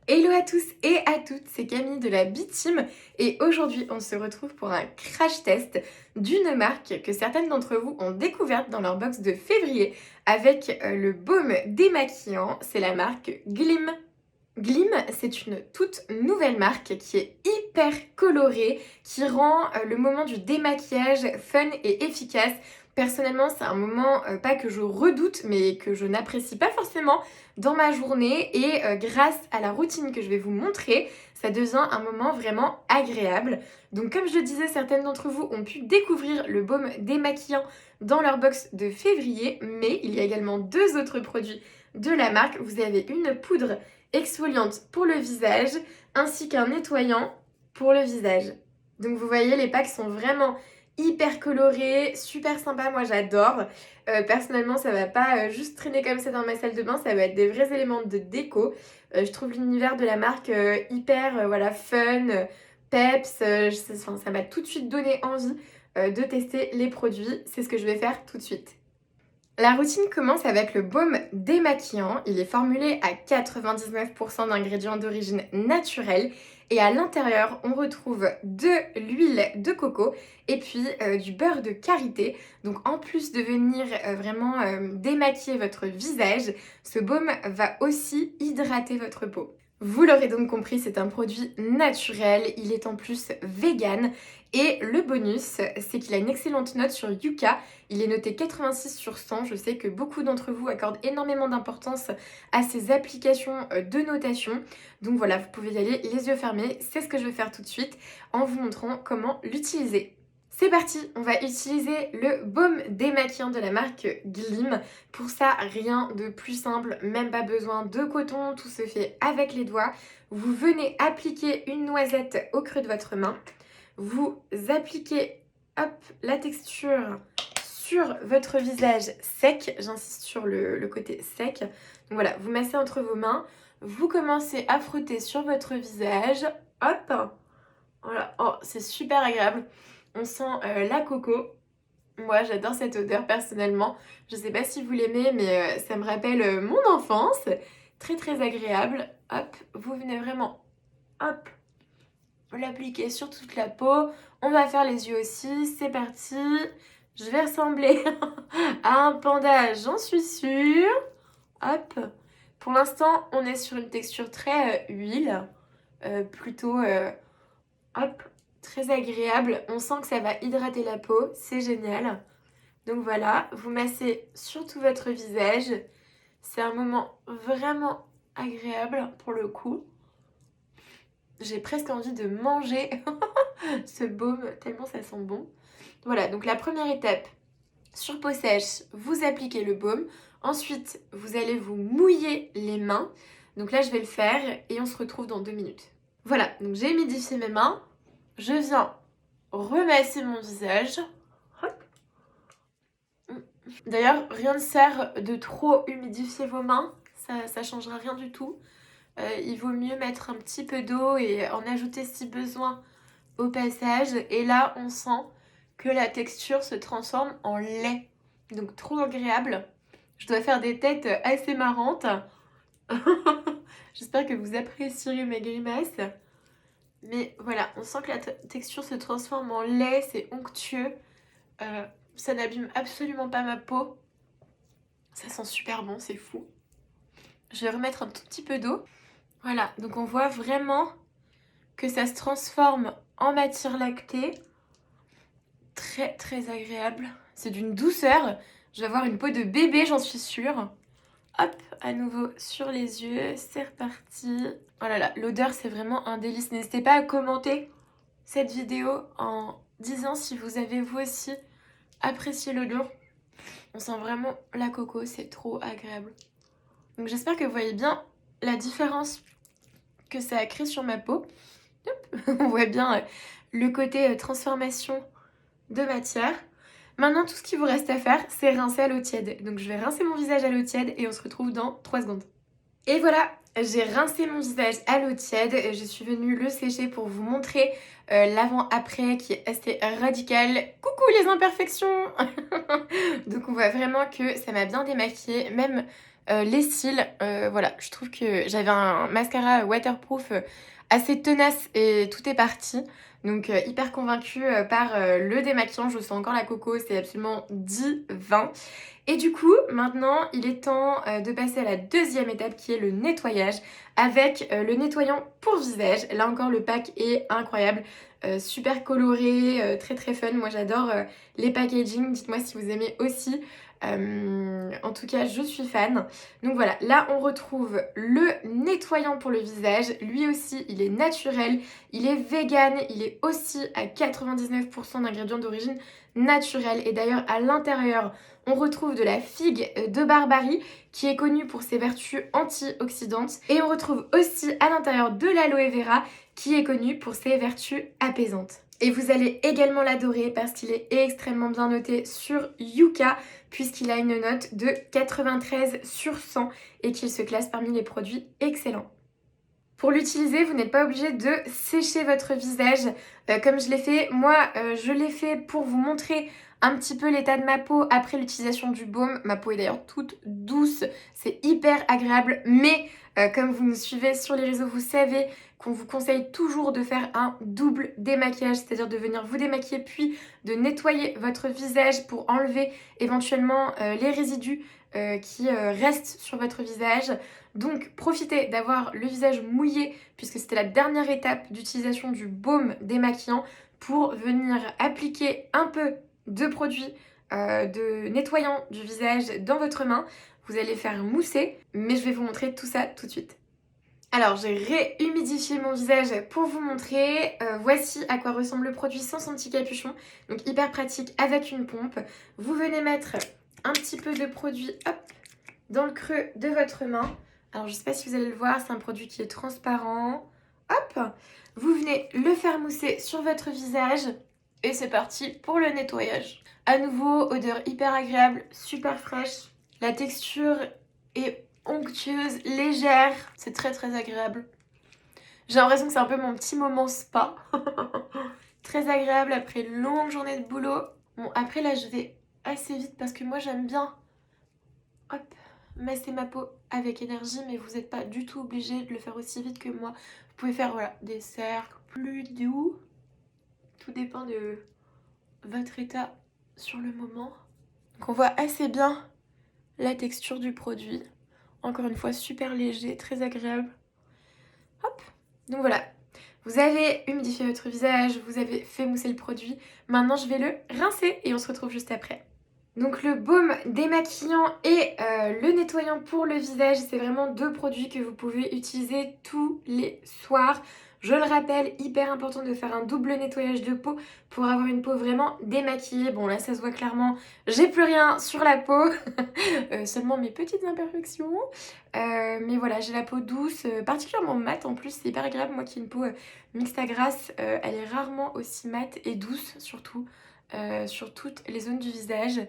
Hello à tous et à toutes, c'est Camille de la B-Team et aujourd'hui on se retrouve pour un crash test d'une marque que certaines d'entre vous ont découverte dans leur box de février avec le baume démaquillant, c'est la marque Glim. Glim, c'est une toute nouvelle marque qui est hyper colorée, qui rend le moment du démaquillage fun et efficace. Personnellement, c'est un moment pas que je redoute, mais que je n'apprécie pas forcément dans ma journée. Et grâce à la routine que je vais vous montrer, ça devient un moment vraiment agréable. Donc comme je le disais, certaines d'entre vous ont pu découvrir le baume démaquillant dans leur box de février, mais il y a également deux autres produits de la marque. Vous avez une poudre exfoliante pour le visage ainsi qu'un nettoyant pour le visage. Donc vous voyez, les packs sont vraiment hyper colorés, super sympa, moi j'adore. Personnellement, ça va pas juste traîner comme ça dans ma salle de bain, ça va être des vrais éléments de déco. Je trouve l'univers de la marque hyper voilà, fun, peps, ça m'a tout de suite donné envie de tester les produits. C'est ce que je vais faire tout de suite. La routine commence avec le baume démaquillant. Il est formulé à 99% d'ingrédients d'origine naturelle et à l'intérieur on retrouve de l'huile de coco et puis du beurre de karité. Donc en plus de venir vraiment démaquiller votre visage, ce baume va aussi hydrater votre peau. Vous l'aurez donc compris, c'est un produit naturel, il est en plus vegan et le bonus, c'est qu'il a une excellente note sur Yuka. Il est noté 86 sur 100. Je sais que beaucoup d'entre vous accordent énormément d'importance à ces applications de notation. Donc voilà, vous pouvez y aller les yeux fermés. C'est ce que je vais faire tout de suite en vous montrant comment l'utiliser. C'est parti, on va utiliser le baume démaquillant de la marque Glim. Pour ça, rien de plus simple, même pas besoin de coton, tout se fait avec les doigts. Vous venez appliquer une noisette au creux de votre main. Vous appliquez hop, la texture sur votre visage sec. J'insiste sur le côté sec. Donc voilà, vous massez entre vos mains. Vous commencez à frotter sur votre visage. Hop, voilà, oh, c'est super agréable. On sent la coco. Moi, j'adore cette odeur personnellement. Je sais pas si vous l'aimez, mais ça me rappelle mon enfance. Très très agréable. Hop, vous venez vraiment, hop, l'appliquer sur toute la peau. On va faire les yeux aussi. C'est parti. Je vais ressembler à un panda, j'en suis sûre. Hop. Pour l'instant, on est sur une texture très huile. Plutôt hop, très agréable. On sent que ça va hydrater la peau, c'est génial. Donc voilà, vous massez sur tout votre visage. C'est un moment vraiment agréable pour le coup. J'ai presque envie de manger ce baume tellement ça sent bon. Voilà, donc la première étape, sur peau sèche, vous appliquez le baume. Ensuite, vous allez vous mouiller les mains. Donc là, je vais le faire et on se retrouve dans 2 minutes. Voilà, donc j'ai humidifié mes mains. Je viens remasser mon visage. Hop. D'ailleurs, rien ne sert de trop humidifier vos mains. Ça changera rien du tout. Il vaut mieux mettre un petit peu d'eau et en ajouter si besoin au passage. Et là, on sent que la texture se transforme en lait. Donc trop agréable. Je dois faire des têtes assez marrantes. J'espère que vous apprécierez mes grimaces. Mais voilà, on sent que la texture se transforme en lait, c'est onctueux. Ça n'abîme absolument pas ma peau. Ça sent super bon, c'est fou. Je vais remettre un tout petit peu d'eau. Voilà, donc on voit vraiment que ça se transforme en matière lactée. Très très agréable. C'est d'une douceur. Je vais avoir une peau de bébé, j'en suis sûre. Hop, à nouveau sur les yeux, c'est reparti. Oh là là, l'odeur c'est vraiment un délice. N'hésitez pas à commenter cette vidéo en disant si vous avez vous aussi apprécié l'odeur. On sent vraiment la coco, c'est trop agréable. Donc j'espère que vous voyez bien la différence que ça a créé sur ma peau. Hop, on voit bien le côté transformation de matière. Maintenant, tout ce qu'il vous reste à faire, c'est rincer à l'eau tiède. Donc je vais rincer mon visage à l'eau tiède et on se retrouve dans 3 secondes. Et voilà, j'ai rincé mon visage à l'eau tiède. Je suis venue le sécher pour vous montrer l'avant-après qui est assez radical. Coucou les imperfections. Donc on voit vraiment que ça m'a bien démaquillée. Même les cils. Voilà, je trouve que j'avais un mascara waterproof assez tenace et tout est parti. Donc hyper convaincue par le démaquillant. Je sens encore la coco, c'est absolument divin. Et du coup, maintenant, il est temps de passer à la deuxième étape qui est le nettoyage avec le nettoyant pour visage. Là encore, le pack est incroyable, super coloré, très très fun. Moi, j'adore les packaging. Dites-moi si vous aimez aussi. En tout cas, je suis fan. Donc voilà, là, on retrouve le nettoyant pour le visage. Lui aussi, il est naturel, il est vegan, il est aussi à 99% d'ingrédients d'origine naturelle. Et d'ailleurs, à l'intérieur, on retrouve de la figue de Barbarie qui est connue pour ses vertus antioxydantes. Et on retrouve aussi à l'intérieur de l'aloe vera qui est connue pour ses vertus apaisantes. Et vous allez également l'adorer parce qu'il est extrêmement bien noté sur Yuka puisqu'il a une note de 93 sur 100 et qu'il se classe parmi les produits excellents. Pour l'utiliser, vous n'êtes pas obligé de sécher votre visage comme je l'ai fait. Moi, je l'ai fait pour vous montrer un petit peu l'état de ma peau après l'utilisation du baume. Ma peau est d'ailleurs toute douce, c'est hyper agréable. Mais comme vous nous suivez sur les réseaux, vous savez qu'on vous conseille toujours de faire un double démaquillage, c'est-à-dire de venir vous démaquiller puis de nettoyer votre visage pour enlever éventuellement les résidus qui restent sur votre visage. Donc profitez d'avoir le visage mouillé puisque c'était la dernière étape d'utilisation du baume démaquillant pour venir appliquer un peu de produit de nettoyant du visage dans votre main. Vous allez faire mousser, mais je vais vous montrer tout ça tout de suite. Alors j'ai réhumidifié mon visage pour vous montrer. Voici à quoi ressemble le produit sans son petit capuchon. Donc hyper pratique avec une pompe. Vous venez mettre un petit peu de produit hop, dans le creux de votre main. Alors je ne sais pas si vous allez le voir, c'est un produit qui est transparent. Hop, vous venez le faire mousser sur votre visage et c'est parti pour le nettoyage. À nouveau, odeur hyper agréable, super fraîche. La texture est onctueuse, légère. C'est très très agréable. J'ai l'impression que c'est un peu mon petit moment spa. Très agréable après une longue journée de boulot. Bon, après là, je vais assez vite parce que moi j'aime bien. Hop, masser ma peau avec énergie, mais vous n'êtes pas du tout obligé de le faire aussi vite que moi. Vous pouvez faire voilà, des cercles plus doux. Tout dépend de votre état sur le moment. Donc on voit assez bien la texture du produit. Encore une fois, super léger, très agréable. Hop, donc voilà. Vous avez humidifié votre visage, vous avez fait mousser le produit. Maintenant, je vais le rincer et on se retrouve juste après. Donc le baume démaquillant et le nettoyant pour le visage, c'est vraiment deux produits que vous pouvez utiliser tous les soirs. Je le rappelle, hyper important de faire un double nettoyage de peau pour avoir une peau vraiment démaquillée. Bon là ça se voit clairement, j'ai plus rien sur la peau, seulement mes petites imperfections. Mais voilà, j'ai la peau douce, particulièrement mate en plus, c'est hyper agréable. Moi qui ai une peau mixte à grasse, elle est rarement aussi mate et douce surtout. Sur toutes les zones du visage.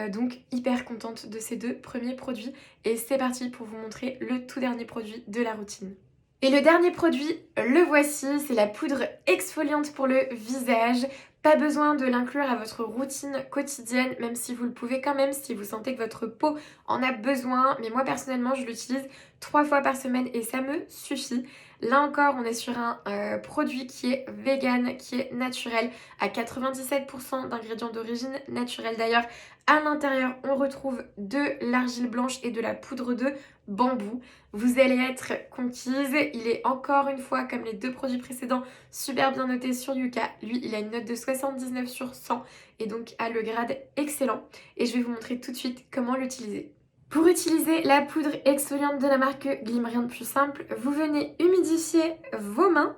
Donc hyper contente de ces deux premiers produits. Et c'est parti pour vous montrer le tout dernier produit de la routine. Et le dernier produit, le voici, c'est la poudre exfoliante pour le visage. Pas besoin de l'inclure à votre routine quotidienne, même si vous le pouvez quand même, si vous sentez que votre peau en a besoin. Mais moi personnellement, je l'utilise 3 fois par semaine et ça me suffit. Là encore, on est sur un produit qui est vegan, qui est naturel, à 97% d'ingrédients d'origine naturelle. D'ailleurs, à l'intérieur, on retrouve de l'argile blanche et de la poudre de bambou. Vous allez être conquise. Il est encore une fois, comme les deux produits précédents, super bien noté sur Yuka. Lui, il a une note de 79 sur 100 et donc a le grade excellent. Et je vais vous montrer tout de suite comment l'utiliser. Pour utiliser la poudre exfoliante de la marque Glim, rien de plus simple, vous venez humidifier vos mains.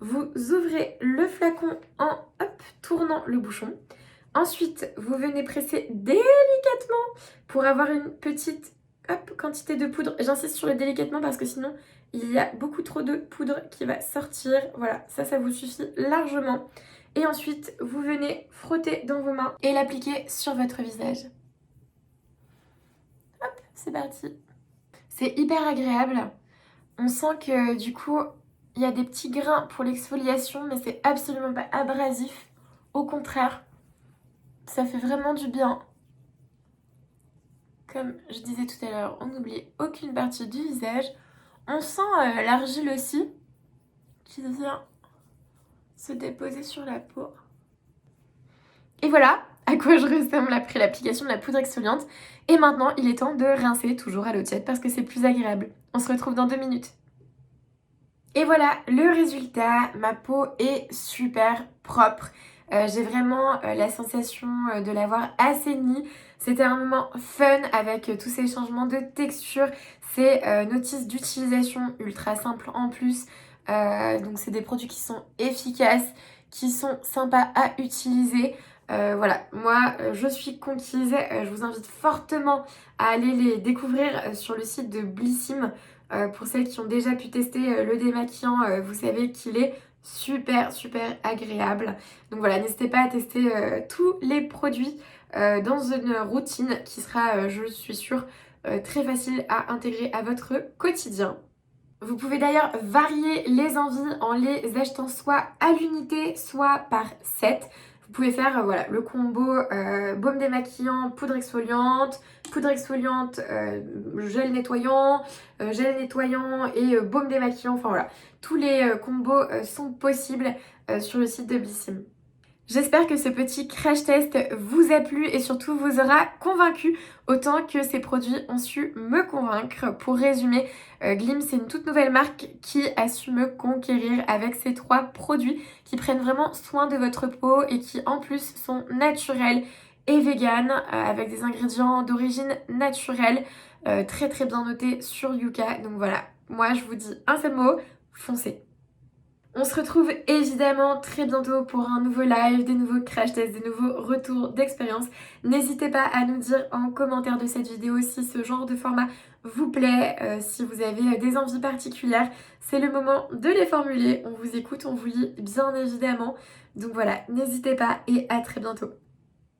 Vous ouvrez le flacon en tournant le bouchon. Ensuite, vous venez presser délicatement pour avoir une petite quantité de poudre. J'insiste sur le délicatement parce que sinon, il y a beaucoup trop de poudre qui va sortir. Voilà, ça vous suffit largement. Et ensuite, vous venez frotter dans vos mains et l'appliquer sur votre visage. Hop, c'est parti. C'est hyper agréable. On sent que du coup, il y a des petits grains pour l'exfoliation, mais c'est absolument pas abrasif. Au contraire, ça fait vraiment du bien. Comme je disais tout à l'heure, on n'oublie aucune partie du visage. On sent l'argile aussi qui vient se déposer sur la peau. Et voilà à quoi je ressemble après l'application de la poudre exfoliante. Et maintenant, il est temps de rincer toujours à l'eau tiède parce que c'est plus agréable. On se retrouve dans 2 minutes. Et voilà le résultat, ma peau est super propre. J'ai vraiment la sensation de l'avoir assainie. C'était un moment fun avec tous ces changements de texture, ces notices d'utilisation ultra simples en plus. Donc c'est des produits qui sont efficaces, qui sont sympas à utiliser. Voilà, moi je suis conquise, je vous invite fortement à aller les découvrir sur le site de Blissim. Pour celles qui ont déjà pu tester le démaquillant, vous savez qu'il est super agréable. Donc voilà, n'hésitez pas à tester tous les produits dans une routine qui sera, je suis sûre, très facile à intégrer à votre quotidien. Vous pouvez d'ailleurs varier les envies en les achetant soit à l'unité, soit par set. Vous pouvez faire voilà, le combo baume démaquillant, poudre exfoliante, gel nettoyant et baume démaquillant. Enfin voilà, tous les combos sont possibles sur le site de Blissim. J'espère que ce petit crash test vous a plu et surtout vous aura convaincu autant que ces produits ont su me convaincre. Pour résumer, Glimm c'est une toute nouvelle marque qui a su me conquérir avec ces 3 produits qui prennent vraiment soin de votre peau et qui en plus sont naturels et vegan avec des ingrédients d'origine naturelle très bien notés sur Yuka. Donc voilà, moi je vous dis un seul mot, foncez! On se retrouve évidemment très bientôt pour un nouveau live, des nouveaux crash tests, des nouveaux retours d'expérience. N'hésitez pas à nous dire en commentaire de cette vidéo si ce genre de format vous plaît, si vous avez des envies particulières. C'est le moment de les formuler. On vous écoute, on vous lit bien évidemment. Donc voilà, n'hésitez pas et à très bientôt.